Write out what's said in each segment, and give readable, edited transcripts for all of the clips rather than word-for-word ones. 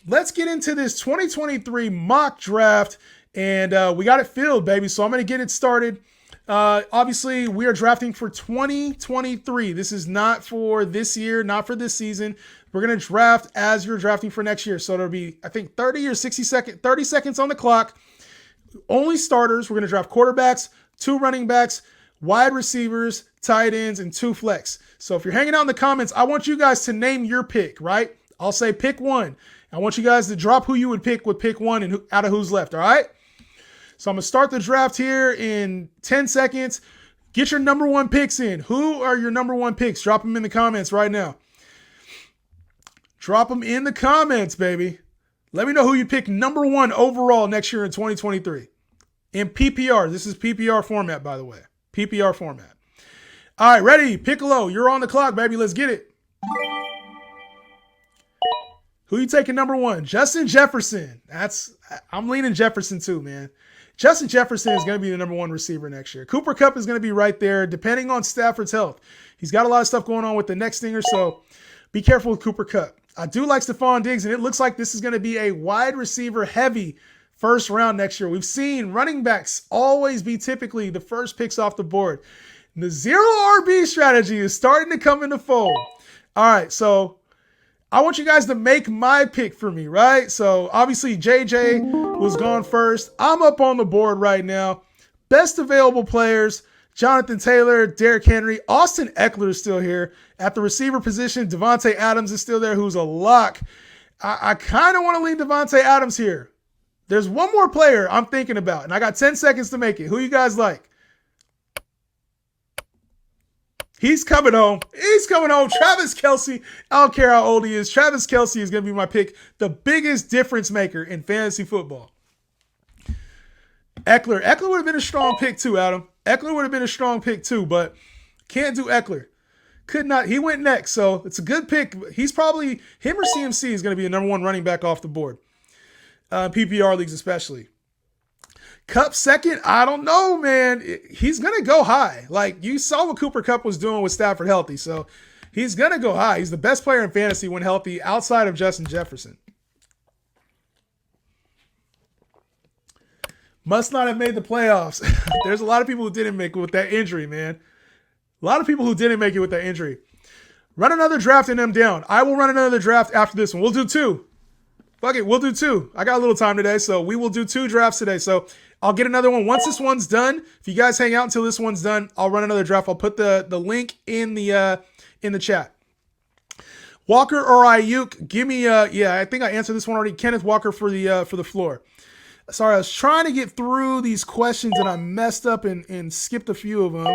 let's get into this 2023 mock draft. And we got it filled, baby. So I'm going to get it started. Obviously, we are drafting for 2023. This is not for this year, not for this season. We're going to draft as you're drafting for next year. So it'll be, I think, 30 seconds on the clock. Only starters. We're going to draft quarterbacks, 2 running backs, wide receivers, tight ends, and 2 flex. So if you're hanging out in the comments, I want you guys to name your pick, right? I'll say pick 1. I want you guys to drop who you would pick with pick 1 and out of who's left, all right? So I'm going to start the draft here in 10 seconds. Get your number 1 picks in. Who are your number 1 picks? Drop them in the comments right now. Drop them in the comments, baby. Let me know who you pick number 1 overall next year in 2023. In PPR. This is PPR format, by the way. PPR format. All right, ready? Piccolo, you're on the clock, baby. Let's get it. Who you taking number 1? Justin Jefferson. I'm leaning Jefferson too, man. Justin Jefferson is going to be the number 1 receiver next year. Cooper Kupp is going to be right there, depending on Stafford's health. He's got a lot of stuff going on with the neck stinger, so be careful with Cooper Kupp. I do like Stephon Diggs, and it looks like this is going to be a wide receiver heavy first round next year. We've seen running backs always be typically the first picks off the board. The 0 RB strategy is starting to come into fold. All right, so I want you guys to make my pick for me, right? So obviously JJ was gone first. I'm up on the board right now. Best available players, Jonathan Taylor, Derrick Henry, Austin Eckler is still here. At the receiver position, Devontae Adams is still there, who's a lock. I kind of want to lean Devontae Adams here. There's one more player I'm thinking about, and I got 10 seconds to make it. Who you guys like? He's coming home. He's coming home. Travis Kelce. I don't care how old he is. Travis Kelce is going to be my pick. The biggest difference maker in fantasy football. Eckler. Eckler would have been a strong pick too, Adam. Eckler would have been a strong pick too, but can't do Eckler. Could not. He went next, so it's a good pick. He's probably, him or CMC is going to be the number 1 running back off the board. PPR leagues especially. Kupp second, I don't know, man. He's going to go high. Like, you saw what Cooper Kupp was doing with Stafford healthy, so he's going to go high. He's the best player in fantasy when healthy outside of Justin Jefferson. Must not have made the playoffs. There's a lot of people who didn't make it with that injury, man. A lot of people who didn't make it with that injury. Run another draft and them down. I will run another draft after this one. We'll do 2. Fuck it, we'll do 2. I got a little time today, so we will do 2 drafts today. So I'll get another one. Once this one's done, if you guys hang out until this one's done, I'll run another draft. I'll put the link in the chat. Walker or Ayuk? Give me I think I answered this one already. Kenneth Walker for the floor. Sorry, I was trying to get through these questions and I messed up and skipped a few of them.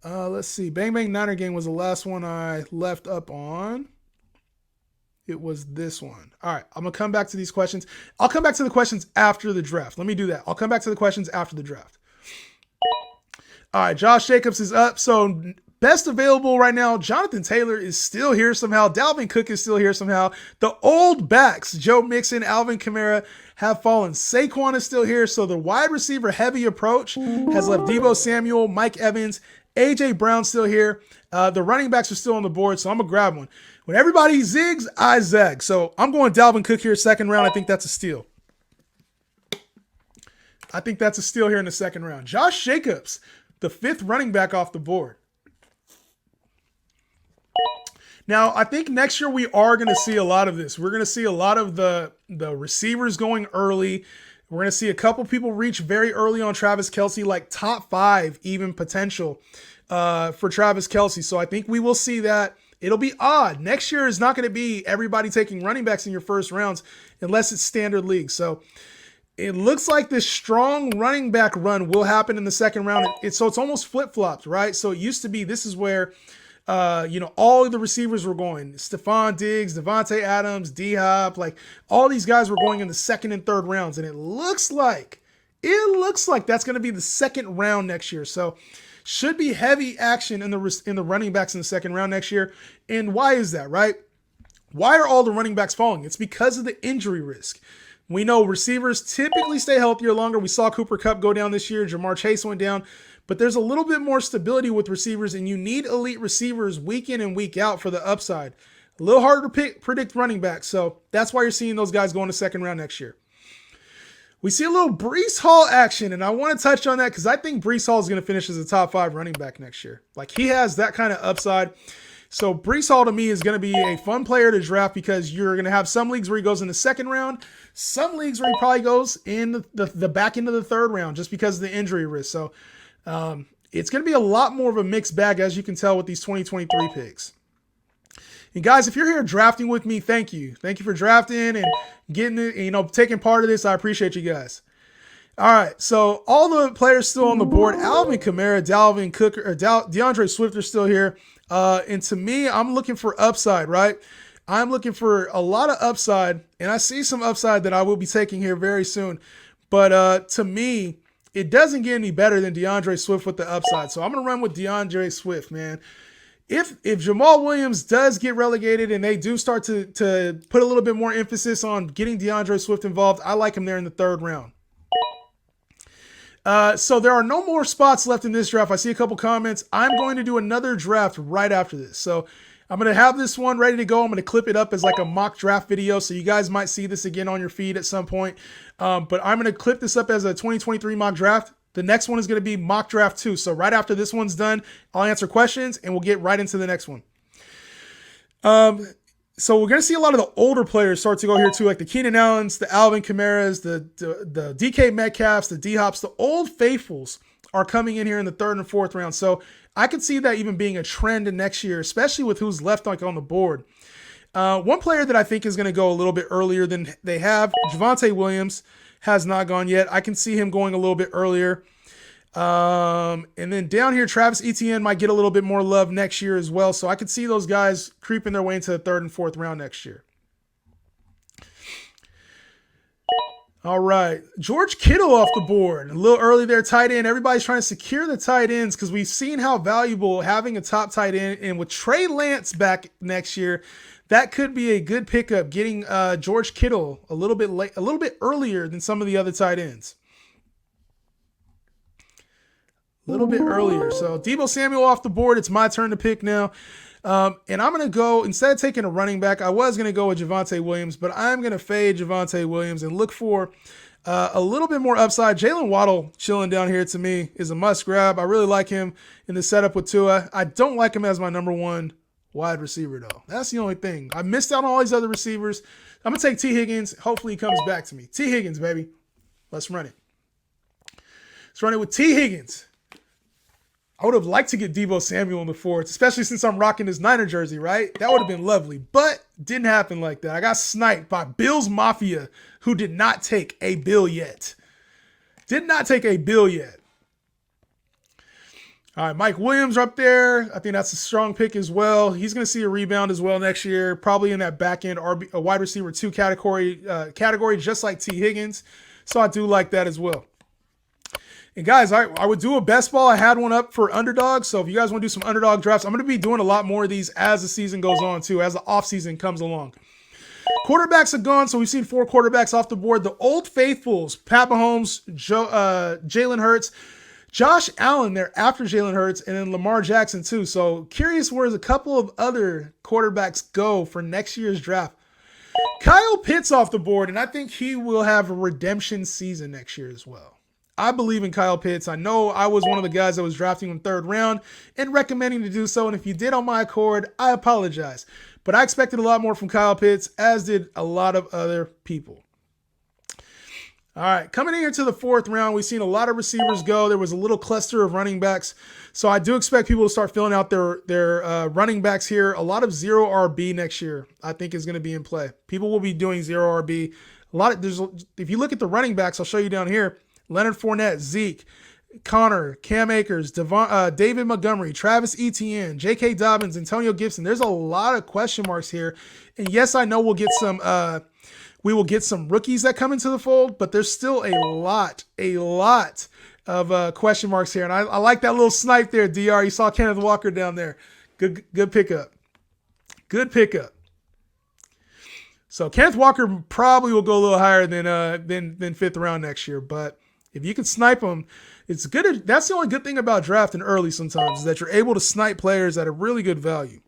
Let's see. Bang Bang Niner Game was the last one I left up on. It was this one. All right, I'm going to come back to these questions. I'll come back to the questions after the draft. Let me do that. I'll come back to the questions after the draft. All right, Josh Jacobs is up. So best available right now, Jonathan Taylor is still here somehow. Dalvin Cook is still here somehow. The old backs, Joe Mixon, Alvin Kamara, have fallen. Saquon is still here. So the wide receiver heavy approach has left Deebo Samuel, Mike Evans, A.J. Brown still here. The running backs are still on the board, so I'm going to grab one. When everybody zigs, I zag. So I'm going Dalvin Cook here, second round. I think that's a steal. I think that's a steal here in the second round. Josh Jacobs, the 5th running back off the board. Now, I think next year we are going to see a lot of this. We're going to see a lot of the receivers going early. We're going to see a couple people reach very early on Travis Kelce, like top 5 even potential for Travis Kelce. So I think we will see that. It'll be odd. Next year is not going to be everybody taking running backs in your first rounds unless it's standard league. So it looks like this strong running back run will happen in the second round. So it's almost flip-flopped, right? So it used to be this is where all of the receivers were going. Stephon Diggs, Devontae Adams, D-Hop, like all these guys were going in the second and third rounds. And it looks like that's going to be the second round next year. So should be heavy action in the running backs in the second round next year. And why is that, right? Why are all the running backs falling? It's because of the injury risk. We know receivers typically stay healthier longer. We saw Cooper Kupp go down this year. Jamar Chase went down. But there's a little bit more stability with receivers, and you need elite receivers week in and week out for the upside. A little harder to predict running back. So that's why you're seeing those guys go in the second round next year. We see a little Breece Hall action, and I want to touch on that because I think Breece Hall is going to finish as a top 5 running back next year. Like, he has that kind of upside. So Breece Hall to me is going to be a fun player to draft because you're going to have some leagues where he goes in the second round, some leagues where he probably goes in the back end of the third round just because of the injury risk. So it's going to be a lot more of a mixed bag, as you can tell with these 2023 picks. And guys, if you're here drafting with me, thank you. Thank you for drafting and getting it, taking part of this. I appreciate you guys. All right, so all the players still on the board. Alvin Kamara, Dalvin Cook, or DeAndre Swift are still here. And to me, I'm looking for upside, right? I'm looking for a lot of upside, and I see some upside that I will be taking here very soon. But to me, it doesn't get any better than DeAndre Swift with the upside. So I'm going to run with DeAndre Swift, man. If Jamal Williams does get relegated and they do start to put a little bit more emphasis on getting DeAndre Swift involved, I like him there in the third round. So there are no more spots left in this draft. I see a couple comments. I'm going to do another draft right after this. So I'm going to have this one ready to go. I'm going to clip it up as like a mock draft video. So you guys might see this again on your feed at some point. But I'm going to clip this up as a 2023 mock draft. The next one is going to be mock draft 2. So right after this one's done, I'll answer questions and we'll get right into the next one. So we're going to see a lot of the older players start to go here too, like the Keenan Allens, the Alvin Kamaras, the DK Metcalfs, the D-Hops. The old faithfuls are coming in here in the third and fourth round. So I could see that even being a trend in next year, especially with who's left like on the board. One player that I think is going to go a little bit earlier than they have, Javonte Williams, has not gone yet. I can see him going a little bit earlier. And then down here, Travis Etienne might get a little bit more love next year as well. So I could see those guys creeping their way into the third and fourth round next year. All right. George Kittle off the board. A little early there, tight end. Everybody's trying to secure the tight ends because we've seen how valuable having a top tight end. And with Trey Lance back next year, that could be a good pickup, getting George Kittle a little bit earlier than some of the other tight ends. A little bit earlier. So Deebo Samuel off the board. It's my turn to pick now. And I'm going to go, instead of taking a running back, I was going to go with Javonte Williams, but I'm going to fade Javonte Williams and look for a little bit more upside. Jalen Waddle chilling down here to me is a must grab. I really like him in the setup with Tua. I don't like him as my number 1 wide receiver, though. That's the only thing. I missed out on all these other receivers. I'm going to take T. Higgins. Hopefully he comes back to me. T. Higgins, baby. Let's run it. Let's run it with T. Higgins. I would have liked to get Deebo Samuel in the fourth, especially since I'm rocking his Niner jersey, right? That would have been lovely, but didn't happen like that. I got sniped by Bills Mafia, who did not take a bill yet. Did not take a bill yet. All right, Mike Williams up there. I think that's a strong pick as well. He's going to see a rebound as well next year, probably in that back end a wide receiver 2 category, just like T. Higgins. So I do like that as well. And guys, I would do a best ball. I had one up for underdogs. So if you guys want to do some underdog drafts, I'm going to be doing a lot more of these as the season goes on too, as the offseason comes along. Quarterbacks are gone, so we've seen 4 quarterbacks off the board. The old faithfuls, Pat Mahomes, Jalen Hurts, Josh Allen there after Jalen Hurts, and then Lamar Jackson too. So curious where a couple of other quarterbacks go for next year's draft. Kyle Pitts off the board, and I think he will have a redemption season next year as well. I believe in Kyle Pitts. I know I was one of the guys that was drafting in third round and recommending to do so. And if you did on my accord, I apologize. But I expected a lot more from Kyle Pitts, as did a lot of other people. All right, coming in here to the fourth round, we've seen a lot of receivers go. There was a little cluster of running backs. So I do expect people to start filling out their running backs here. A lot of 0 RB next year, I think, is going to be in play. People will be doing 0 RB. If you look at the running backs, I'll show you down here. Leonard Fournette, Zeke, Connor, Cam Akers, David Montgomery, Travis Etienne, J.K. Dobbins, Antonio Gibson. There's a lot of question marks here. And yes, I know we will get some rookies that come into the fold, but there's still a lot of question marks here. And I like that little snipe there, DR. You saw Kenneth Walker down there. Good pickup. Good pickup. So Kenneth Walker probably will go a little higher than fifth round next year, but if you can snipe them, it's good. That's the only good thing about drafting early sometimes, is that you're able to snipe players at a really good value.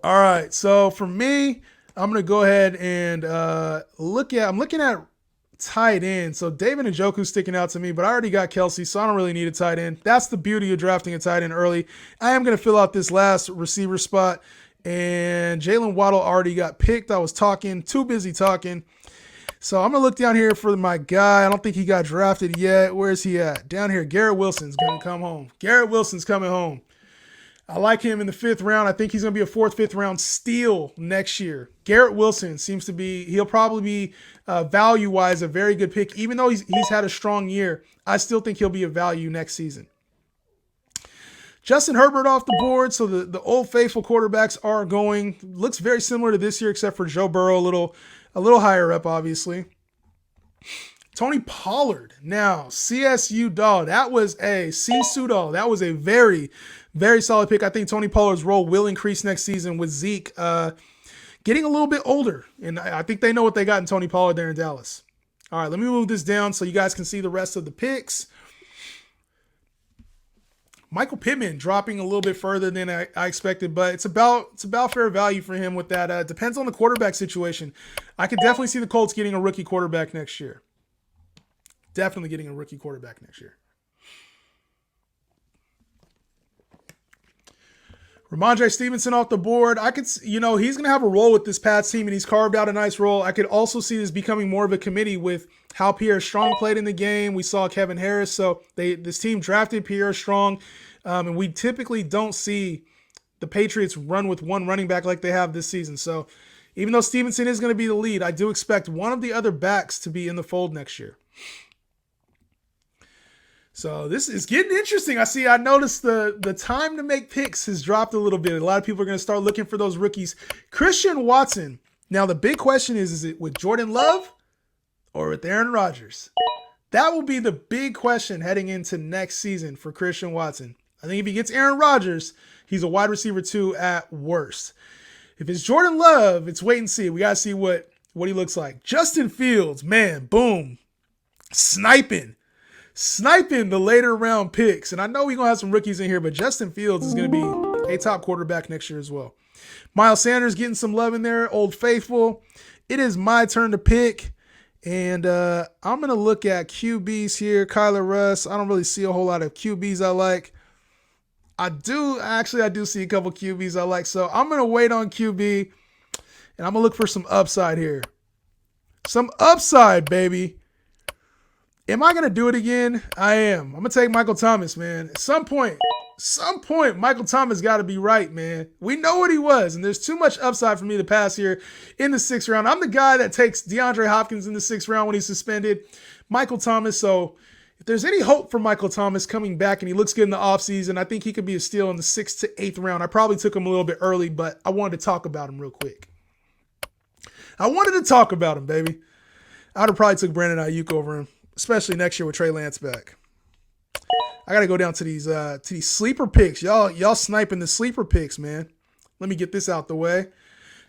All right. So for me, I'm gonna go ahead and I'm looking at tight end. So David Njoku's sticking out to me, but I already got Kelsey, so I don't really need a tight end. That's the beauty of drafting a tight end early. I am gonna fill out this last receiver spot, and Jalen Waddle already got picked. I was too busy talking. So I'm going to look down here for my guy. I don't think he got drafted yet. Where is he at? Down here, Garrett Wilson's going to come home. Garrett Wilson's coming home. I like him in the 5th round. I think he's going to be a 4th, 5th round steal next year. Garrett Wilson seems to be, he'll probably be value-wise a very good pick. Even though he's had a strong year, I still think he'll be a value next season. Justin Herbert off the board, so the old faithful quarterbacks are going. Looks very similar to this year, except for Joe Burrow, a little higher up, obviously. Tony Pollard. Now, CSU dog. That was a CSU dog. That was a very, very solid pick. I think Tony Pollard's role will increase next season with Zeke getting a little bit older. And I think they know what they got in Tony Pollard there in Dallas. All right, let me move this down so you guys can see the rest of the picks. Michael Pittman dropping a little bit further than I expected, but it's about fair value for him with that. Depends on the quarterback situation. I could definitely see the Colts getting a rookie quarterback next year. Definitely getting a rookie quarterback next year. Ramondre Stevenson off the board. I could, he's going to have a role with this Pats team, and he's carved out a nice role. I could also see this becoming more of a committee with how Pierre Strong played in the game. We saw Kevin Harris, so this team drafted Pierre Strong, and we typically don't see the Patriots run with one running back like they have this season. So even though Stevenson is going to be the lead, I do expect one of the other backs to be in the fold next year. So this is getting interesting. I noticed the time to make picks has dropped a little bit. A lot of people are going to start looking for those rookies. Christian Watson. Now the big question is it with Jordan Love or with Aaron Rodgers? That will be the big question heading into next season for Christian Watson. I think if he gets Aaron Rodgers, he's a wide receiver 2 at worst. If it's Jordan Love, it's wait and see. We got to see what he looks like. Justin Fields, man, boom. Sniping the later round picks. And I know we're going to have some rookies in here, but Justin Fields is going to be a top quarterback next year as well. Miles Sanders getting some love in there, Old Faithful. It is my turn to pick. And I'm going to look at QBs here. Kyler Russ. I don't really see a whole lot of QBs I like. I do see a couple QBs I like. So I'm going to wait on QB. And I'm going to look for some upside here. Some upside, baby. Am I going to do it again? I am. I'm going to take Michael Thomas, man. At some point, Michael Thomas got to be right, man. We know what he was, and there's too much upside for me to pass here in the 6th round. I'm the guy that takes DeAndre Hopkins in the 6th round when he's suspended. Michael Thomas, so if there's any hope for Michael Thomas coming back and he looks good in the offseason, I think he could be a steal in the 6th to 8th round. I probably took him a little bit early, but I wanted to talk about him real quick. I wanted to talk about him, baby. I would have probably took Brandon Ayuk over him, especially next year with Trey Lance back. I got to go down to these sleeper picks. Y'all sniping the sleeper picks, man. Let me get this out the way.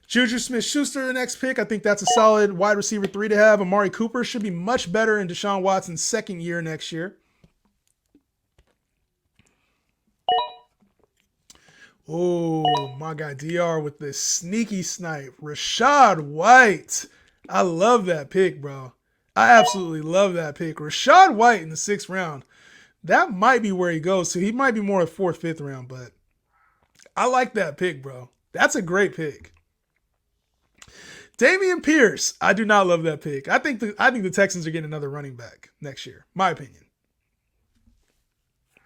Juju Smith-Schuster, the next pick. I think that's a solid wide receiver 3 to have. Amari Cooper should be much better in Deshaun Watson's 2nd year next year. Oh, my guy DR with this sneaky snipe. Rachaad White. I love that pick, bro. I absolutely love that pick. Rachaad White in the 6th round. That might be where he goes to. He might be more a 4th, 5th round, but I like that pick, bro. That's a great pick. Dameon Pierce. I do not love that pick. I think the Texans are getting another running back next year. My opinion.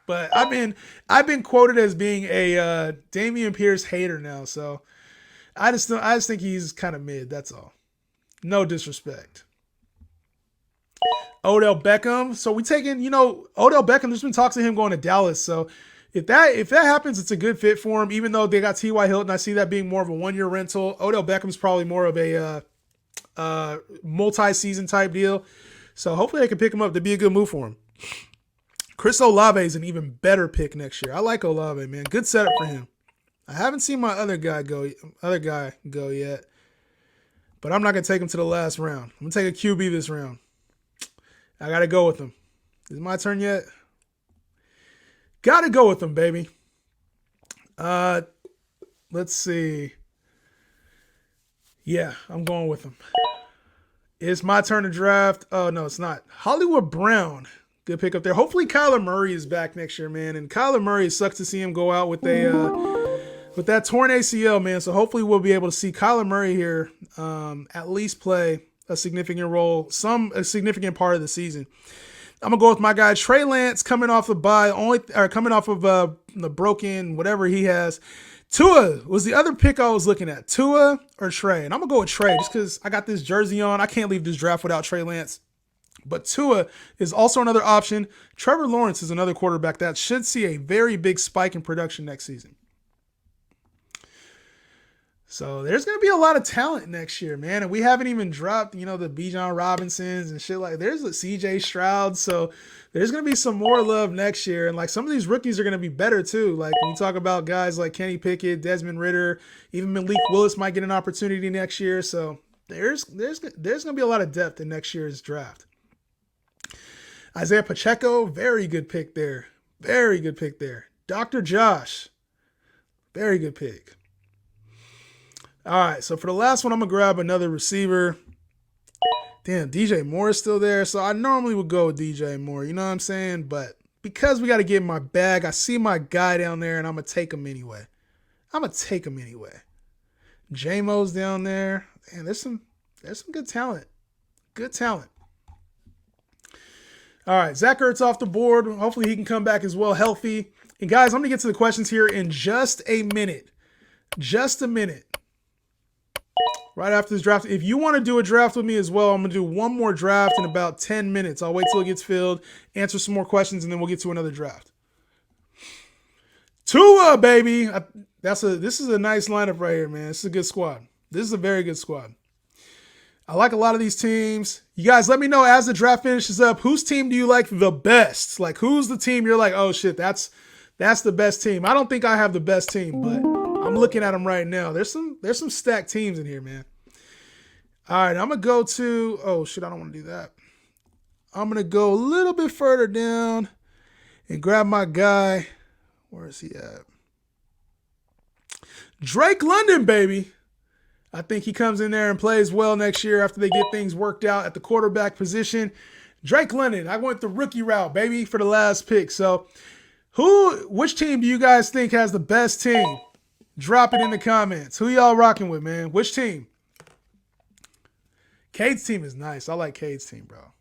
But I've been quoted as being a Dameon Pierce hater now, so I just think he's kind of mid. That's all. No disrespect. Odell Beckham. So we taking, Odell Beckham, there's been talks of him going to Dallas. So if that happens, it's a good fit for him, even though they got T.Y. Hilton. I see that being more of a 1-year rental. Odell Beckham's probably more of a multi-season type deal. So hopefully they can pick him up. That'd be a good move for him. Chris Olave is an even better pick next year. I like Olave, man. Good setup for him. I haven't seen my other guy go yet. But I'm not going to take him to the last round. I'm going to take a QB this round. I got to go with him. Is it my turn yet? Got to go with him, baby. Let's see. Yeah, I'm going with him. It's my turn to draft. Oh, no, it's not. Hollywood Brown. Good pick up there. Hopefully Kyler Murray is back next year, man. And Kyler Murray, it sucks to see him go out with with that torn ACL, man. So hopefully we'll be able to see Kyler Murray here at least play a significant role, a significant part of the season. I'm gonna go with my guy Trey Lance, coming off the bye, coming off of the broken whatever he has. Tua was the other pick I was looking at. Tua or Trey, and I'm gonna go with Trey just because I got this jersey on. I can't leave this draft without Trey Lance. But Tua is also another option. Trevor Lawrence is another quarterback that should see a very big spike in production next season. So there's going to be a lot of talent next year, man. And we haven't even dropped, the Bijan Robinsons and shit like there's a CJ Stroud. So there's going to be some more love next year. And like some of these rookies are going to be better too. Like when you talk about guys like Kenny Pickett, Desmond Ridder, even Malik Willis might get an opportunity next year. So there's going to be a lot of depth in next year's draft. Isaiah Pacheco, very good pick there. Very good pick there. Dr. Josh, very good pick. All right, so for the last one, I'm going to grab another receiver. Damn, DJ Moore is still there. So I normally would go with DJ Moore, you know what I'm saying? But because we got to get in my bag, I see my guy down there, and I'm going to take him anyway. J-Mo's down there. Man, there's some good talent. Good talent. All right, Zach Ertz off the board. Hopefully he can come back as well, healthy. And guys, I'm going to get to the questions here in just a minute. Just a minute. Right after this draft. If you want to do a draft with me as well, I'm going to do one more draft in about 10 minutes. I'll wait till it gets filled, answer some more questions, and then we'll get to another draft. Tua, baby. This is a nice lineup right here, man. This is a good squad. This is a very good squad. I like a lot of these teams. You guys, let me know as the draft finishes up, whose team do you like the best? Like, who's the team you're like, oh, shit, that's the best team. I don't think I have the best team, but I'm looking at them right now. There's some stacked teams in here, man. All right, I'm going to go to, oh, shit, I don't want to do that. I'm going to go a little bit further down and grab my guy. Where is he at? Drake London, baby. I think he comes in there and plays well next year after they get things worked out at the quarterback position. Drake London, I went the rookie route, baby, for the last pick. So which team do you guys think has the best team? Drop it in the comments. Who y'all rocking with, man? Which team? Cade's team is nice. I like Cade's team, bro.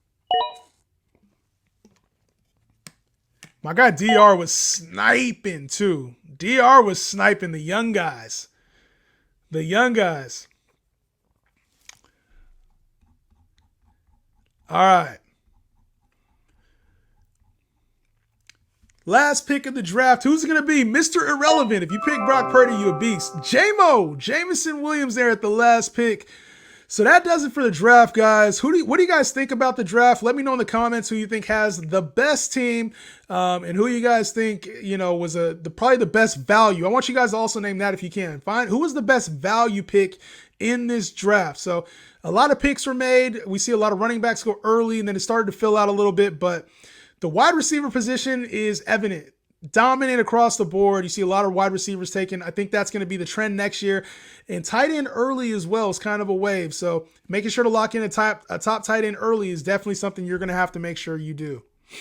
My guy DR was sniping too. DR was sniping the young guys. The young guys. All right. Last pick of the draft. Who's it going to be? Mr. Irrelevant. If you pick Brock Purdy, you a beast. J-Mo. Jameson Williams there at the last pick. So that does it for the draft, guys. What do you guys think about the draft? Let me know in the comments who you think has the best team and who you guys think, was probably the best value. I want you guys to also name that if you can. Find who was the best value pick in this draft. So a lot of picks were made. We see a lot of running backs go early, and then it started to fill out a little bit. But the wide receiver position is evident. Dominant across the board. You see a lot of wide receivers taken. I think that's going to be the trend next year. And tight end early as well is kind of a wave. So making sure to lock in a top tight end early is definitely something you're going to have to make sure you do.